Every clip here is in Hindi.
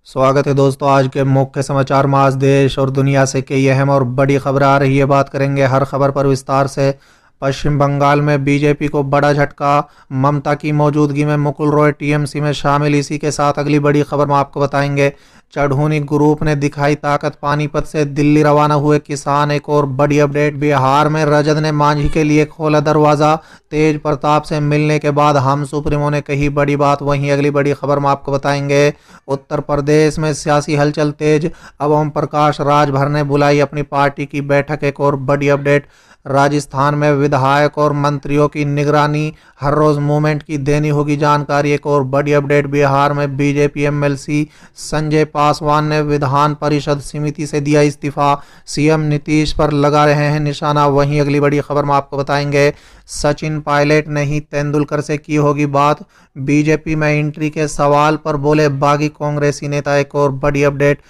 स्वागत है दोस्तों। आज के मुख्य समाचार में आज देश और दुनिया से कई अहम और बड़ी खबर आ रही है। बात करेंगे हर खबर पर विस्तार से। पश्चिम बंगाल में बीजेपी को बड़ा झटका, ममता की मौजूदगी में मुकुल रॉय टीएमसी में शामिल। इसी के साथ अगली बड़ी खबर में आपको बताएंगे चढ़ूनी ग्रुप ने दिखाई ताकत, पानीपत से दिल्ली रवाना हुए किसान। एक और बड़ी अपडेट, बिहार में रजत ने मांझी के लिए खोला दरवाजा, तेज प्रताप से मिलने के बाद हम सुप्रीमो ने कही बड़ी बात। वहीं अगली बड़ी खबर में आपको बताएंगे उत्तर प्रदेश में सियासी हलचल तेज, अब ओम प्रकाश राजभर ने बुलाई अपनी पार्टी की बैठक। एक और बड़ी अपडेट, राजस्थान में विधायक और मंत्रियों की निगरानी, हर रोज मूवमेंट की देनी होगी जानकारी। एक और बड़ी अपडेट, बिहार में बीजेपी एमएलसी संजय पासवान ने विधान परिषद समिति से दिया इस्तीफा, सीएम नीतीश पर लगा रहे हैं निशाना। वहीं अगली बड़ी खबर में आपको बताएंगे सचिन पायलट ने ही तेंदुलकर से की होगी बात, बीजेपी में एंट्री के सवाल पर बोले बागी कांग्रेसी नेता। एक और बड़ी अपडेट,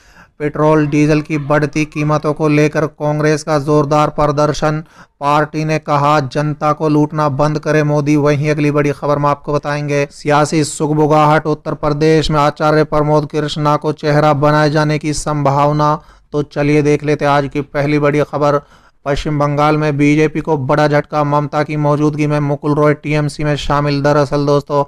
पेट्रोल डीजल की बढ़ती कीमतों को लेकर कांग्रेस का जोरदार प्रदर्शन, पार्टी ने कहा जनता को लूटना बंद करे मोदी। वहीं अगली बड़ी खबर में आपको बताएंगे सियासी सुगबुगाहट, उत्तर प्रदेश में आचार्य प्रमोद कृष्णा को चेहरा बनाए जाने की संभावना। तो चलिए देख लेते आज की पहली बड़ी खबर। पश्चिम बंगाल में बीजेपी को बड़ा झटका, ममता की मौजूदगी में मुकुल रॉय टीएमसी में शामिल। दरअसल दोस्तों,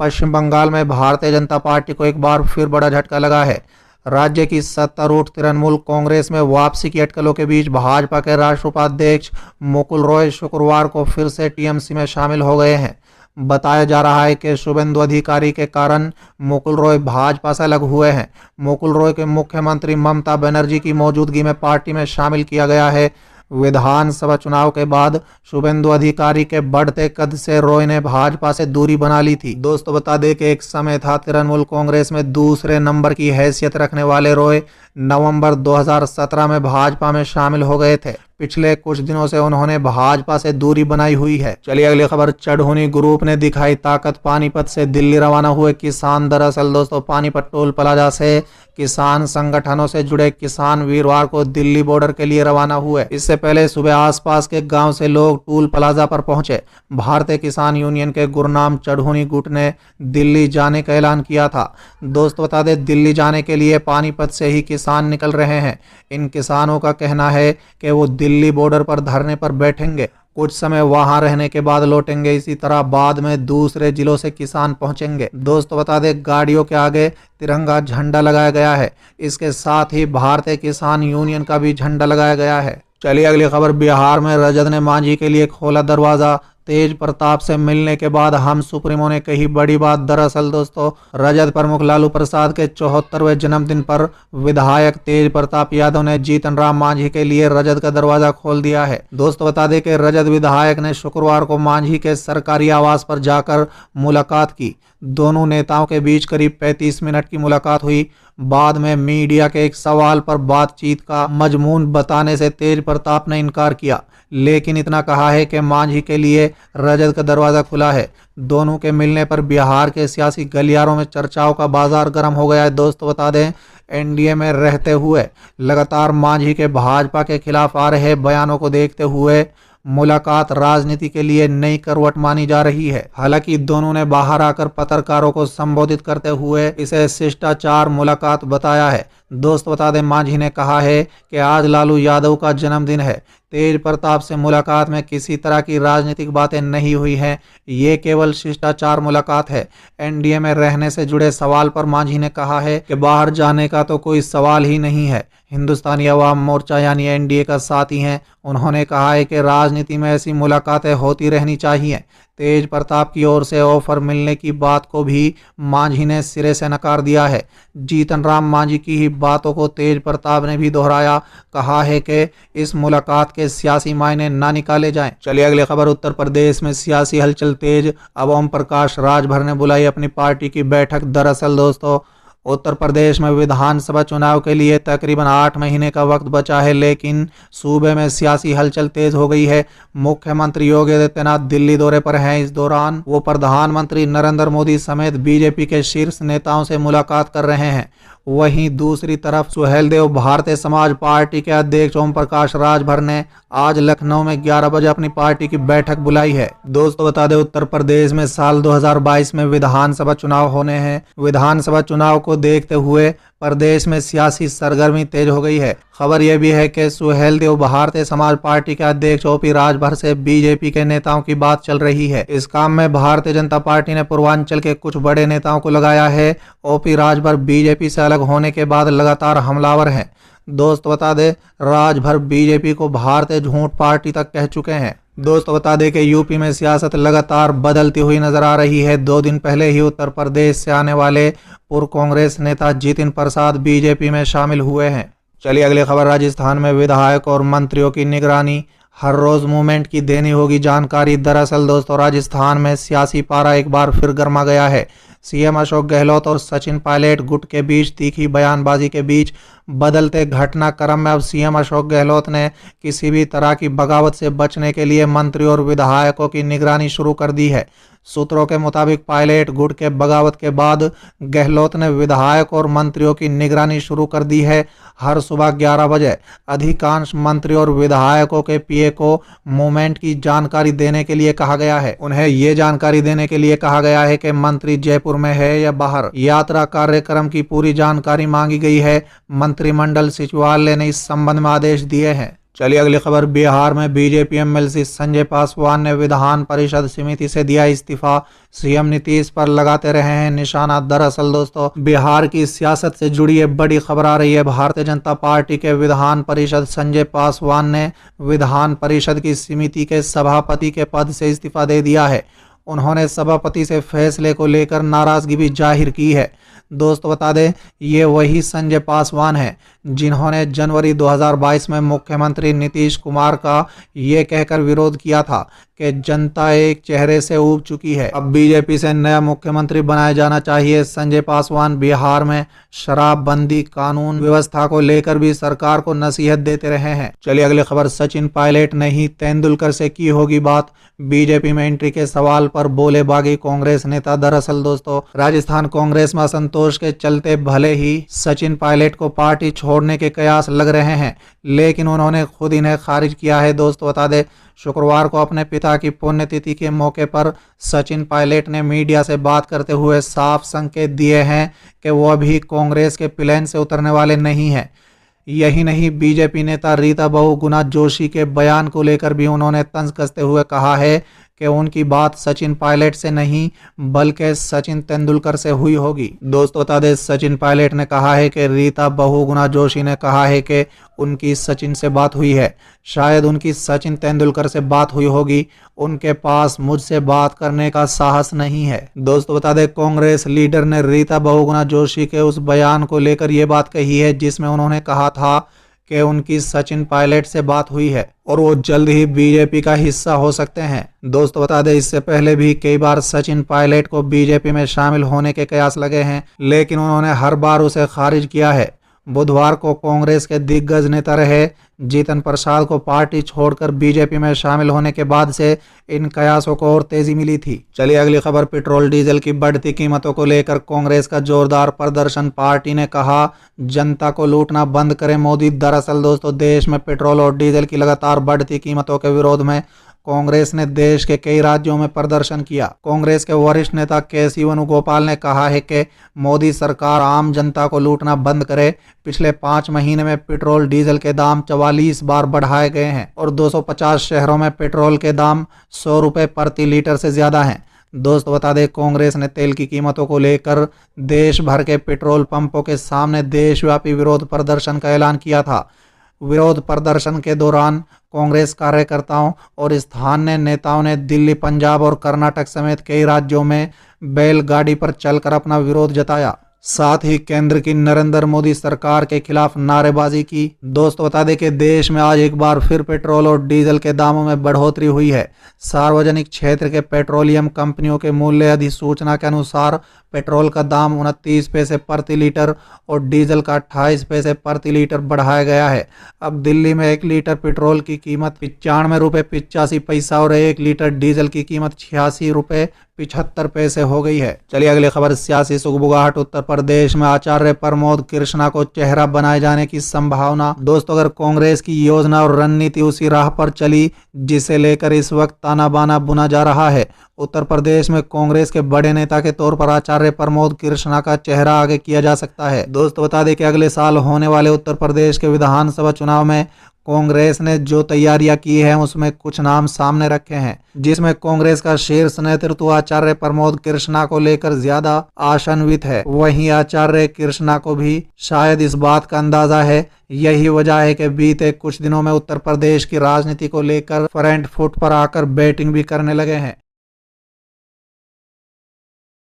पश्चिम बंगाल में भारतीय जनता पार्टी को एक बार फिर बड़ा झटका लगा है। राज्य की सत्तारूढ़ तृणमूल कांग्रेस में वापसी की अटकलों के बीच भाजपा के राष्ट्रीय उपाध्यक्ष मुकुल रॉय शुक्रवार को फिर से टीएमसी में शामिल हो गए हैं। बताया जा रहा है कि शुभेंदु अधिकारी के कारण मुकुल रॉय भाजपा से अलग हुए हैं। मुकुल रॉय के मुख्यमंत्री ममता बनर्जी की मौजूदगी में पार्टी में शामिल किया गया है। विधानसभा चुनाव के बाद शुभेंदु अधिकारी के बढ़ते कद से रॉय ने भाजपा से दूरी बना ली थी। दोस्तों बता दें कि एक समय था तृणमूल कांग्रेस में दूसरे नंबर की हैसियत रखने वाले रॉय नवंबर 2017 में भाजपा में शामिल हो गए थे। पिछले कुछ दिनों से उन्होंने भाजपा से दूरी बनाई हुई है। चलिए अगली खबर, चढ़ूनी ग्रुप ने दिखाई ताकत, पानीपत से दिल्ली रवाना हुए किसान। दरअसल दोस्तों, पानीपत टोल प्लाजा से किसान संगठनों से जुड़े किसान वीरवार को दिल्ली बॉर्डर के लिए रवाना हुए। इससे पहले सुबह आसपास के गांव से लोग टोल प्लाजा पर पहुंचे। भारतीय किसान यूनियन के गुरनाम चढ़ूनी गुट ने दिल्ली जाने का ऐलान किया था। दोस्तों बता दें, दिल्ली जाने के लिए पानीपत से ही किसान निकल रहे हैं। इन किसानों का कहना है कि वो दिल्ली बॉर्डर पर धरने पर बैठेंगे, कुछ समय वहां रहने के बाद लौटेंगे। इसी तरह बाद में दूसरे जिलों से किसान पहुंचेंगे। दोस्तों बता दें, गाड़ियों के आगे तिरंगा झंडा लगाया गया है। इसके साथ ही भारतीय किसान यूनियन का भी झंडा लगाया गया है। चलिए अगली खबर, बिहार में रजत ने मांझी के लिए खोला दरवाजा, तेज प्रताप से मिलने के बाद हम सुप्रीमो ने कही बड़ी बात। दरअसल दोस्तों, रजत प्रमुख लालू प्रसाद के 74वें जन्मदिन पर विधायक तेज प्रताप यादव ने जीतन राम मांझी के लिए रजत का दरवाजा खोल दिया है। दोस्तों बता दें कि रजत विधायक ने शुक्रवार को मांझी के सरकारी आवास पर जाकर मुलाकात की। दोनों नेताओं के बीच करीब 35 मिनट की मुलाकात हुई। बाद में मीडिया के एक सवाल पर बातचीत का मजमून बताने से तेज प्रताप ने इनकार किया, लेकिन इतना कहा है कि मांझी के लिए रजत का दरवाजा खुला है। दोनों के मिलने पर बिहार के सियासी गलियारों में चर्चाओं का बाजार गर्म हो गया है। दोस्तों बता दें, एनडीए में रहते हुए लगातार मांझी के भाजपा के खिलाफ आ रहे बयानों को देखते हुए मुलाकात राजनीति के लिए नई करवट मानी जा रही है। हालांकि दोनों ने बाहर आकर पत्रकारों को संबोधित करते हुए इसे शिष्टाचार मुलाकात बताया है। दोस्त बता दें, मांझी ने कहा है कि आज लालू यादव का जन्मदिन है। तेज प्रताप से मुलाकात में किसी तरह की राजनीतिक बातें नहीं हुई हैं, ये केवल शिष्टाचार मुलाकात है। एनडीए में रहने से जुड़े सवाल पर मांझी ने कहा है कि बाहर जाने का तो कोई सवाल ही नहीं है, हिंदुस्तानी अवाम मोर्चा यानी एनडीए का साथी हैं। उन्होंने कहा है कि राजनीति में ऐसी मुलाकातें होती रहनी चाहिए। तेज प्रताप की ओर से ऑफर मिलने की बात को भी मांझी ने सिरे से नकार दिया है। जीतन राम मांझी की ही बातों को तेज प्रताप ने भी दोहराया, कहा है कि इस मुलाकात के सियासी मायने ना निकाले जाएं। चलिए अगली खबर, उत्तर प्रदेश में सियासी हलचल तेज, अब ओम प्रकाश राजभर ने बुलाई अपनी पार्टी की बैठक। दरअसल दोस्तों, उत्तर प्रदेश में विधानसभा चुनाव के लिए तकरीबन 8 महीने का वक्त बचा है, लेकिन सूबे में सियासी हलचल तेज हो गई है। मुख्यमंत्री योगी आदित्यनाथ दिल्ली दौरे पर हैं। इस दौरान वो प्रधानमंत्री नरेंद्र मोदी समेत बीजेपी के शीर्ष नेताओं से मुलाकात कर रहे हैं। वहीं दूसरी तरफ सुहेलदेव भारतीय समाज पार्टी के अध्यक्ष ओम प्रकाश राजभर ने आज लखनऊ में 11 बजे अपनी पार्टी की बैठक बुलाई है। दोस्तों बता दें, उत्तर प्रदेश में साल 2022 में विधानसभा चुनाव होने हैं। विधानसभा चुनाव को देखते हुए प्रदेश में सियासी सरगर्मी तेज हो गई है। खबर यह भी है कि सुहेलदेव भारतीय समाज पार्टी के अध्यक्ष ओपी राजभर से बीजेपी के नेताओं की बात चल रही है। इस काम में भारतीय जनता पार्टी ने पूर्वांचल के कुछ बड़े नेताओं को लगाया है। ओपी राजभर बीजेपी से अलग होने के बाद लगातार हमलावर हैं। दोस्त बता दे, राजभर बीजेपी को भारतीय झूठ पार्टी तक कह चुके हैं। दोस्त बता दें कि यूपी में सियासत लगातार बदलती हुई नजर आ रही है। 2 दिन पहले ही उत्तर प्रदेश से आने वाले पूर्व कांग्रेस नेता जितिन प्रसाद बीजेपी में शामिल हुए हैं। चलिए अगली खबर, राजस्थान में विधायक और मंत्रियों की निगरानी हर रोज मूवमेंट की देनी होगी जानकारी। दरअसल दोस्तों, राजस्थान में सियासी पारा एक बार फिर गर्मा गया है। सीएम अशोक गहलोत और सचिन पायलट गुट के बीच तीखी बयानबाजी के बीच बदलते घटनाक्रम में अब सीएम अशोक गहलोत ने किसी भी तरह की बगावत से बचने के लिए मंत्री और विधायकों की निगरानी शुरू कर दी है। सूत्रों के मुताबिक पायलट गुट के बगावत के बाद गहलोत ने विधायक और मंत्रियों की निगरानी शुरू कर दी है। हर सुबह 11 बजे अधिकांश मंत्री और विधायकों के पीए को मूवमेंट की जानकारी देने के लिए कहा गया है। उन्हें ये जानकारी देने के लिए कहा गया है कि मंत्री जयपुर में है या बाहर। यात्रा कार्यक्रम की पूरी जानकारी मांगी गई है। मंत्रिमंडल सचिवालय ने इस संबंध में आदेश दिए हैं। चलिए अगली खबर, बिहार में बीजेपी एमएलसी संजय पासवान ने विधान परिषद समिति से दिया इस्तीफा। सीएम नीतीश पर लगाते रहे हैं निशाना। दरअसल दोस्तों, बिहार की सियासत से जुड़ी एक बड़ी खबर आ रही है। भारतीय जनता पार्टी के विधान परिषद संजय पासवान ने विधान परिषद की समिति के सभापति के पद से इस्तीफा दे दिया है। उन्होंने सभापति से फैसले को लेकर नाराजगी भी जाहिर की है। दोस्त बता दें, ये वही संजय पासवान हैं जिन्होंने जनवरी 2022 में मुख्यमंत्री नीतीश कुमार का ये कहकर विरोध किया था कि जनता एक चेहरे से ऊब चुकी है, अब बीजेपी से नया मुख्यमंत्री बनाया जाना चाहिए। संजय पासवान बिहार में शराबबंदी कानून व्यवस्था को लेकर भी सरकार को नसीहत देते रहे हैं। चलिए अगली खबर, सचिन पायलट ने ही तेंदुलकर से की होगी बात। बीजेपी में एंट्री के सवाल पर बोले बागी कांग्रेस नेता। दरअसल दोस्तों, राजस्थान कांग्रेस में असंतोष के चलते भले ही सचिन पायलट को पार्टी छोड़ने के कयास लग रहे हैं, लेकिन उन्होंने खुद इन्हें खारिज किया है। दोस्त बता दे, शुक्रवार को अपने पिता की पुण्यतिथि के मौके पर सचिन पायलट ने मीडिया से बात करते हुए साफ संकेत दिए हैं कि वह भी कांग्रेस के प्लेन से उतरने वाले नहीं हैं। यही नहीं, बीजेपी नेता रीता बहुगुणा जोशी के बयान को लेकर भी उन्होंने तंज कसते हुए कहा है कि उनकी बात सचिन पायलट से नहीं बल्कि सचिन तेंदुलकर से हुई होगी। दोस्तों बता दें, सचिन पायलट ने कहा है कि रीता बहुगुणा जोशी ने कहा है कि उनकी सचिन से बात हुई है। शायद उनकी सचिन तेंदुलकर से बात हुई होगी, उनके पास मुझसे बात करने का साहस नहीं है। दोस्तों बता दें, कांग्रेस लीडर ने रीता बहुगुणा जोशी के उस बयान को लेकर ये बात कही है जिसमें उन्होंने कहा था कि उनकी सचिन पायलट से बात हुई है और वो जल्द ही बीजेपी का हिस्सा हो सकते हैं। दोस्तों बता दें, इससे पहले भी कई बार सचिन पायलट को बीजेपी में शामिल होने के कयास लगे हैं, लेकिन उन्होंने हर बार उसे खारिज किया है। बुधवार को कांग्रेस के दिग्गज नेता रहे जितिन प्रसाद को पार्टी छोड़कर बीजेपी में शामिल होने के बाद से इन कयासों को और तेजी मिली थी। चलिए अगली खबर, पेट्रोल डीजल की बढ़ती कीमतों को लेकर कांग्रेस का जोरदार प्रदर्शन। पार्टी ने कहा जनता को लूटना बंद करे मोदी। दरअसल दोस्तों, देश में पेट्रोल और डीजल की लगातार बढ़ती कीमतों के विरोध में कांग्रेस ने देश के कई राज्यों में प्रदर्शन किया। कांग्रेस के वरिष्ठ नेता केसी वेणुगोपाल ने कहा है कि मोदी सरकार आम जनता को लूटना बंद करे। पिछले 5 महीने में पेट्रोल डीजल के दाम 44 बार बढ़ाए गए हैं और 250 शहरों में पेट्रोल के दाम 100 रुपये प्रति लीटर से ज्यादा हैं। दोस्त बता दें, कांग्रेस ने तेल की कीमतों को लेकर देश भर के पेट्रोल पंपों के सामने देशव्यापी विरोध प्रदर्शन का ऐलान किया था। विरोध प्रदर्शन के दौरान कांग्रेस कार्यकर्ताओं और स्थानीय नेताओं ने दिल्ली, पंजाब और कर्नाटक समेत कई राज्यों में बैलगाड़ी पर चलकर अपना विरोध जताया। साथ ही केंद्र की नरेंद्र मोदी सरकार के खिलाफ नारेबाजी की। दोस्त बता दें कि देश में आज एक बार फिर पेट्रोल और डीजल के दामों में बढ़ोतरी हुई है। सार्वजनिक क्षेत्र के पेट्रोलियम कंपनियों के मूल्य अधिसूचना के अनुसार पेट्रोल का दाम 29 पैसे प्रति लीटर और डीजल का 28 पैसे प्रति लीटर बढ़ाया गया है। अब दिल्ली में 1 लीटर पेट्रोल की कीमत 95 रुपये 85 पैसा और 1 लीटर डीजल की कीमत 86 रुपये 75 पैसे हो गई है। चलिए अगली खबर, सियासी सुगबुगाहट। उत्तर प्रदेश में आचार्य प्रमोद कृष्णा को चेहरा बनाए जाने की संभावना। दोस्तों, अगर कांग्रेस की योजना और रणनीति उसी राह पर चली जिसे लेकर इस वक्त ताना बाना बुना जा रहा है, उत्तर प्रदेश में कांग्रेस के बड़े नेता के तौर पर आचार्य प्रमोद कृष्णा का चेहरा आगे किया जा सकता है। दोस्तों, बता दें कि अगले साल होने वाले उत्तर प्रदेश के विधानसभा चुनाव में कांग्रेस ने जो तैयारियां की हैं उसमें कुछ नाम सामने रखे हैं, जिसमें कांग्रेस का शीर्ष नेतृत्व आचार्य प्रमोद कृष्णा को लेकर ज्यादा आशान्वित है। वहीं आचार्य कृष्णा को भी शायद इस बात का अंदाजा है। यही वजह है कि बीते कुछ दिनों में उत्तर प्रदेश की राजनीति को लेकर फ्रंट फुट पर आकर बैटिंग भी करने लगे हैं।